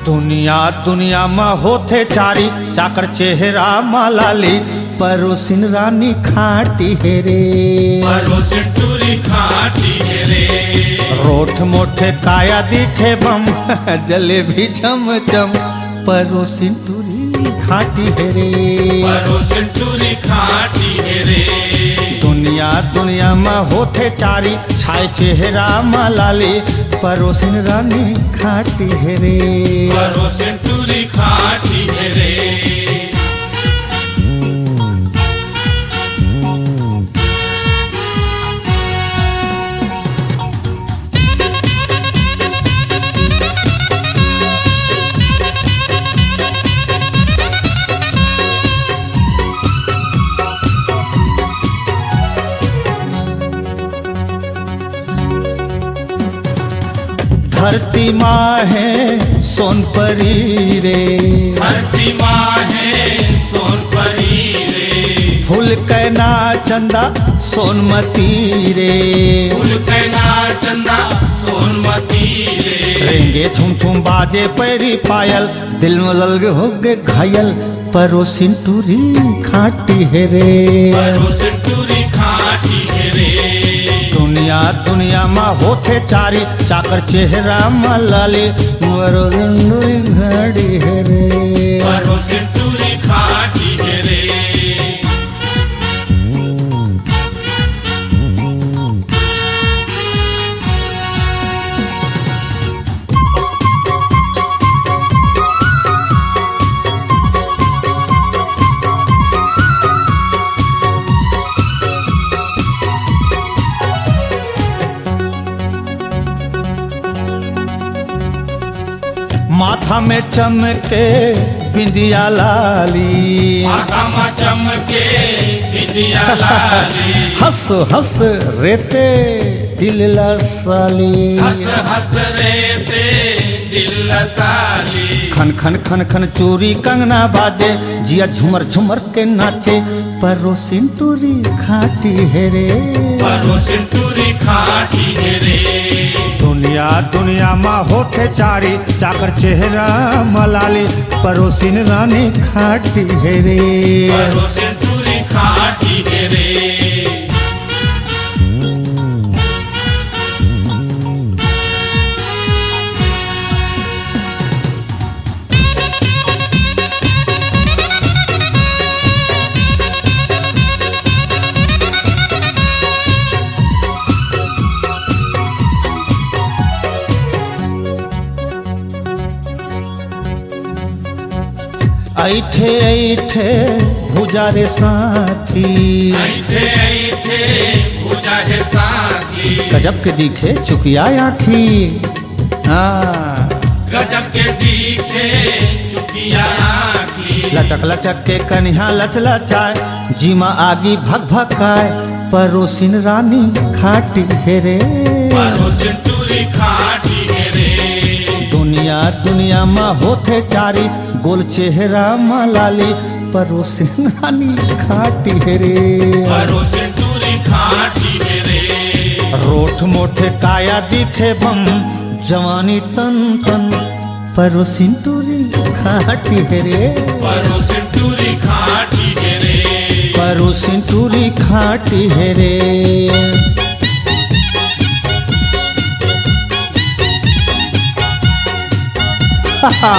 दुनिया दुनिया में होते चारी चाकर चेहरा मालाली परोसिन रानी खाटी हेरे परोसिन टूरी खाटी हेरे रोठ मोठे काया दिखे बम जलेबी चम चम परोसिन टूरी खाटी हेरे परोसिन टूरी खाटी हेरे दुनिया दुनिया में होते चारी छाए चेहरा मालाली परोसिन रानी खाटी हेरे परोसिन टूरी खाटी हेरे धरती माँ है सोनपरी रे धरती माँ है सोनपरी रे फूल कैना चंदा सोनमती रे फूल कैना चंदा सोनमती रे रेंगे छुम छुम बाजे पैरी पायल दिल में लग हो गए घायल परोसिन टूरी खाटी है रे परोसिन टूरी खाटी हेरे दुनिया दुनिया में होते चारी चाकर चेहरा मलाली परोसिन टूरी घड़ी है रे परोसिन टूरी खाटी हेरे माथा में चमके बिंदिया लाली माथा में चमके बिंदिया लाली हंस हंस रेते दिल लसाली हंस हंस रेते दिल लसाली खन खन खन खन चूरी कंगना बाजे जिया झुमर झुमर के नाचे परोसिन टूरी खाटी है रे परोसिन टूरी खाटी हेरे दुनिया दुनिया में होते चारी चाकर चेहरा मलाली परोसिन रानी खाटी है रे परोसिन टूरी खाटी हेरे ऐठे ऐठे भुजा रे साथी ऐठे ऐठे पूजा है साथी गजब के दिखे चुकिया आखी हाँ गजब के दिखे चुकिया आँखी लचक लचक के कन्हा लच लचाए जीमा आगी भग भकाए परोसिन रानी खाटी हेरे परोसिन टूरी खाटी हेरे दुनिया दुनिया में होते चारी गोल चेहरा मलाली परोसिन रानी खाटी हेरे परोसिन टूरी खाटी हेरे रोठ मोठे काया दिखे बम जवानी तन तन परोसिन टूरी खाटी हेरे परोसिन टूरी खाटी हेरे परोसिन टूरी खाटी हेरे हा हा